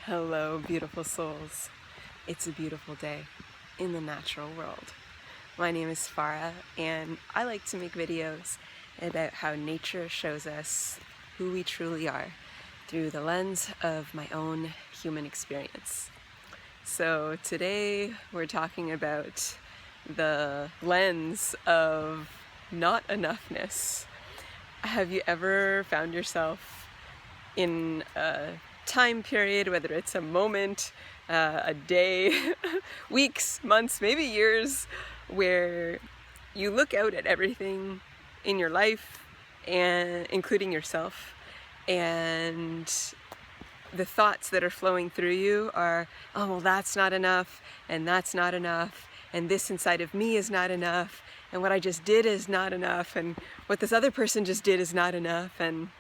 Hello, beautiful souls. It's a beautiful day in the natural world. My name is Farah, and I like to make videos about how nature shows us who we truly are through the lens of my own human experience. So today we're talking about the lens of not enoughness. Have you ever found yourself in a time period, whether it's a moment, a day, weeks, months, maybe years, where you look out at everything in your life, and including yourself, and the thoughts that are flowing through you are, oh, well, that's not enough, and that's not enough, and this inside of me is not enough, and what I just did is not enough, and what this other person just did is not enough, and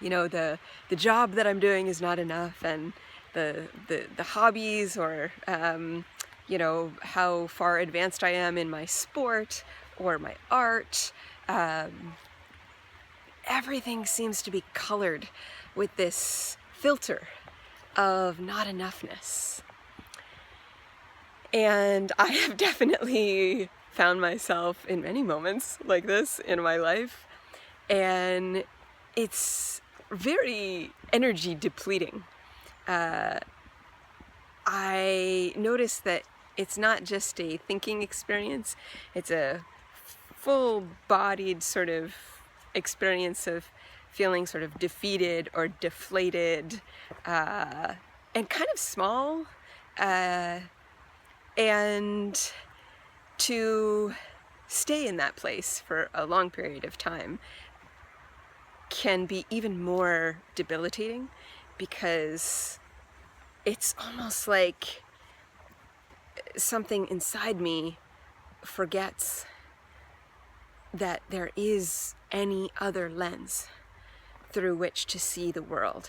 you know, the job that I'm doing is not enough, and the hobbies, or you know, how far advanced I am in my sport or my art. Everything seems to be colored with this filter of not enoughness. And I have definitely found myself in many moments like this in my life, and it's very energy depleting. I noticed that it's not just a thinking experience, it's a full-bodied sort of experience of feeling sort of defeated or deflated, and kind of small, and to stay in that place for a long period of time can be even more debilitating, because it's almost like something inside me forgets that there is any other lens through which to see the world,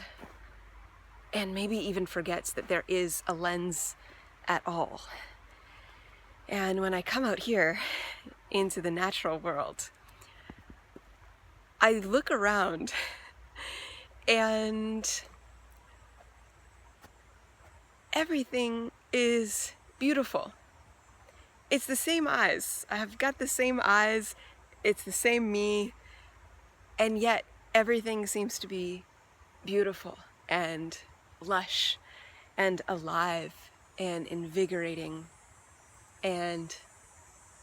and maybe even forgets that there is a lens at all. And when I come out here into the natural world, I look around and everything is beautiful. It's the same eyes. I've got the same eyes. It's the same me. And yet everything seems to be beautiful and lush and alive and invigorating and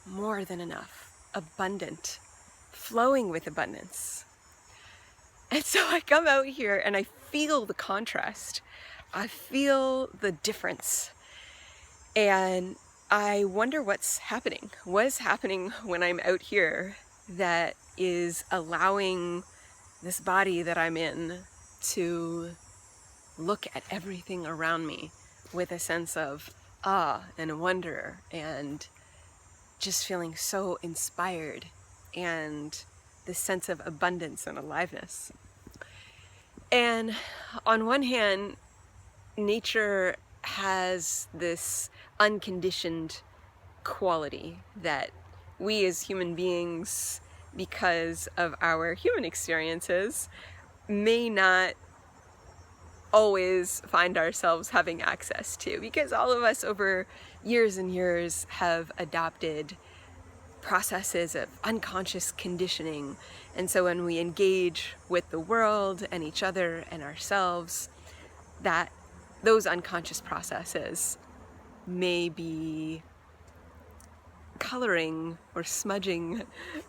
more than enough, abundant, flowing with abundance. And so I come out here and I feel the contrast. I feel the difference. And I wonder what's happening. What is happening when I'm out here that is allowing this body that I'm in to look at everything around me with a sense of awe and wonder, and just feeling so inspired, and this sense of abundance and aliveness. And on one hand, nature has this unconditioned quality that we as human beings, because of our human experiences, may not always find ourselves having access to, because all of us over years and years have adopted processes of unconscious conditioning. And so when we engage with the world and each other and ourselves, that those unconscious processes may be coloring or smudging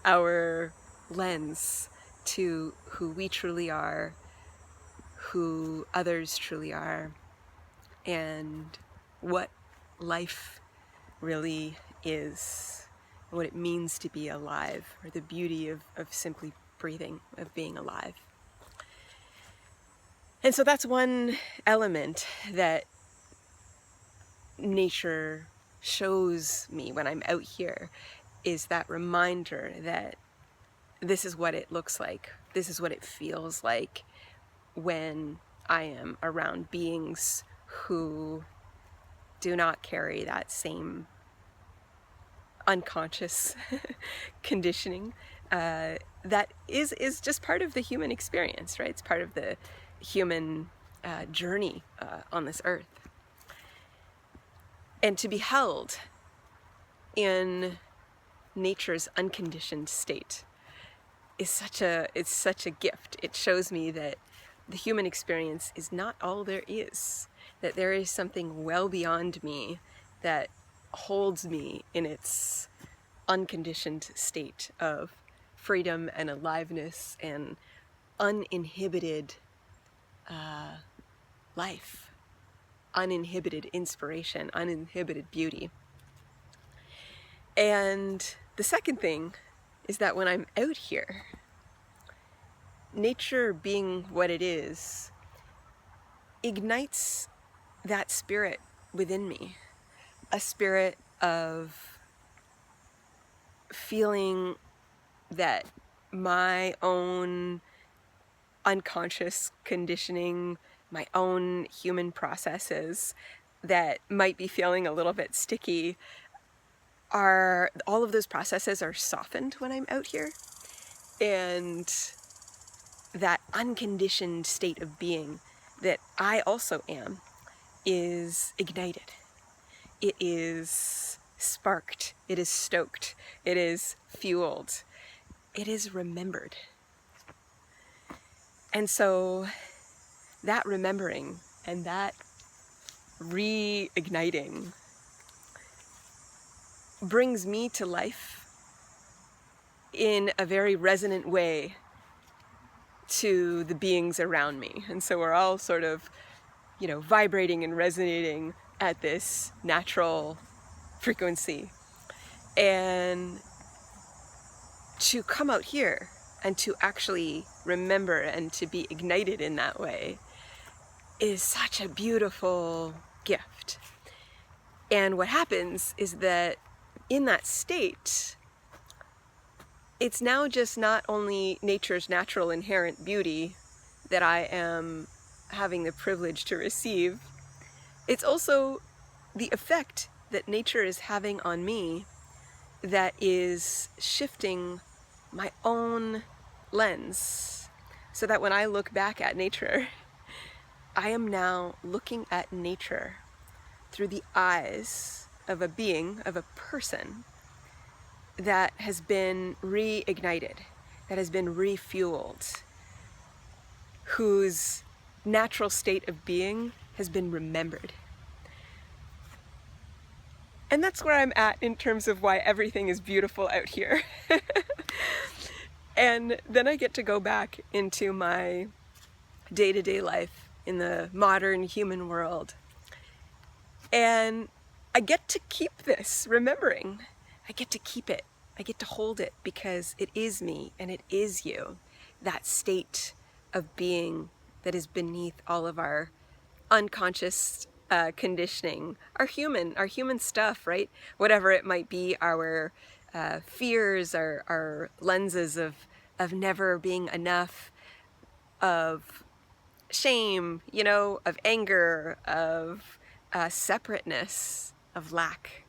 our lens to who we truly are, who others truly are, and what life really is, what it means to be alive, or the beauty of simply breathing, of being alive. And so that's one element that nature shows me when I'm out here, is that reminder that this is what it looks like, this is what it feels like when I am around beings who do not carry that same unconscious conditioning that is just part of the human experience, right? It's part of the human journey on this earth. And to be held in nature's unconditioned state is such a gift. It shows me that the human experience is not all there is, that there is something well beyond me that holds me in its unconditioned state of freedom and aliveness and uninhibited life, uninhibited inspiration, uninhibited beauty. And the second thing is that when I'm out here, nature being what it is, ignites that spirit within me, a spirit of feeling that my own unconscious conditioning, my own human processes that might be feeling a little bit sticky, all of those processes are softened when I'm out here. And that unconditioned state of being that I also am is ignited. It is sparked. It is stoked. It is fueled. It is remembered. And so that remembering and that reigniting brings me to life in a very resonant way to the beings around me. And so we're all sort of, vibrating and resonating at this natural frequency. And to come out here and to actually remember and to be ignited in that way is such a beautiful gift. And what happens is that in that state, it's now just not only nature's natural inherent beauty that I am having the privilege to receive, it's also the effect that nature is having on me that is shifting my own lens, so that when I look back at nature, I am now looking at nature through the eyes of a being, of a person that has been reignited, that has been refueled, whose natural state of being has been remembered. And that's where I'm at in terms of why everything is beautiful out here. And then I get to go back into my day-to-day life in the modern human world. And I get to keep this remembering. I get to keep it. I get to hold it because it is me and it is you. That state of being that is beneath all of our unconscious conditioning, our human stuff, right? Whatever it might be, our fears, our lenses of never being enough, of shame, of anger, of separateness, of lack.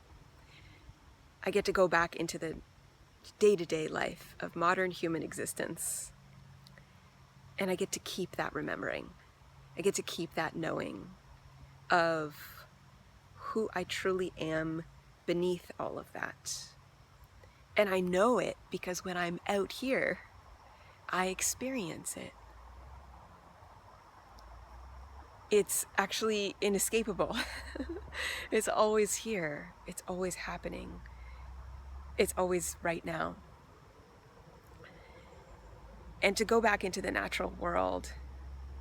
I get to go back into the day-to-day life of modern human existence, and I get to keep that remembering. I get to keep that knowing of who I truly am beneath all of that. And I know it because when I'm out here, I experience it. It's actually inescapable. It's always here. It's always happening. It's always right now. And to go back into the natural world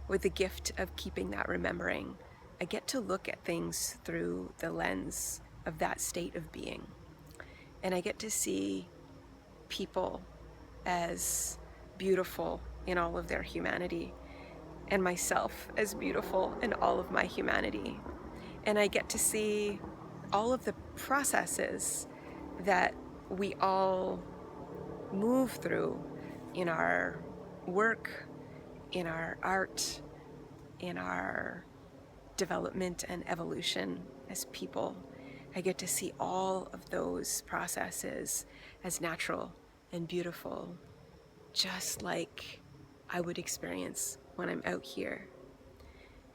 with the gift of keeping that remembering, I get to look at things through the lens of that state of being. And I get to see people as beautiful in all of their humanity, and myself as beautiful in all of my humanity. And I get to see all of the processes that we all move through in our work, in our art, in our development and evolution as people. I get to see all of those processes as natural and beautiful, just like I would experience when I'm out here.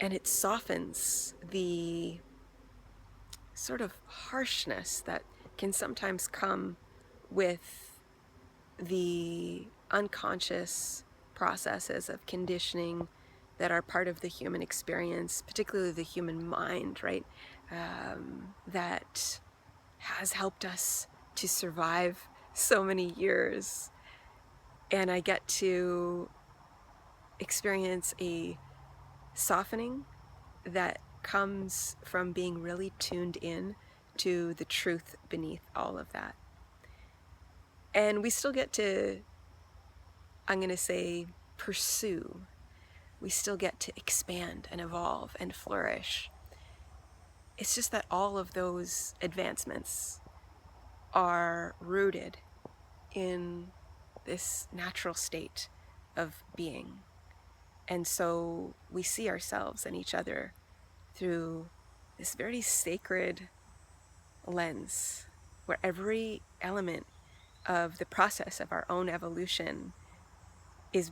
and it softens the sort of harshness that can sometimes come with the unconscious processes of conditioning that are part of the human experience, particularly the human mind, right? That has helped us to survive so many years. And I get to experience a softening that comes from being really tuned in to the truth beneath all of that. And we still get to, I'm going to say, pursue. We still get to expand and evolve and flourish. It's just that all of those advancements are rooted in this natural state of being. And so we see ourselves and each other through this very sacred lens where every element of the process of our own evolution is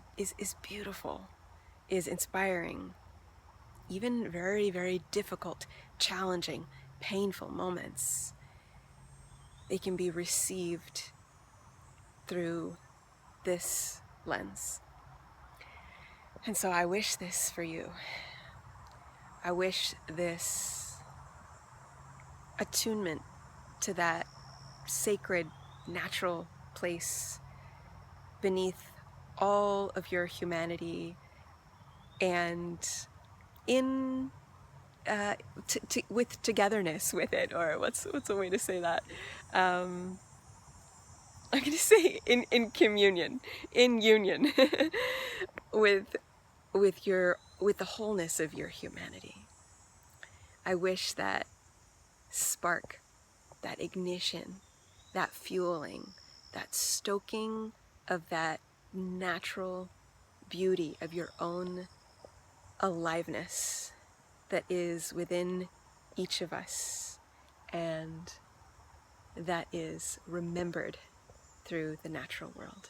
beautiful, is inspiring. Even very, very difficult, challenging, painful moments, they can be received through this lens. And so I wish this for you. I wish this attunement to that sacred, natural place beneath all of your humanity, and in with togetherness with it, or what's a way to say that? I'm going to say in communion, in union with the wholeness of your humanity. I wish that spark, that ignition, that fueling, that stoking of that natural beauty of your own aliveness that is within each of us, and that is remembered through the natural world.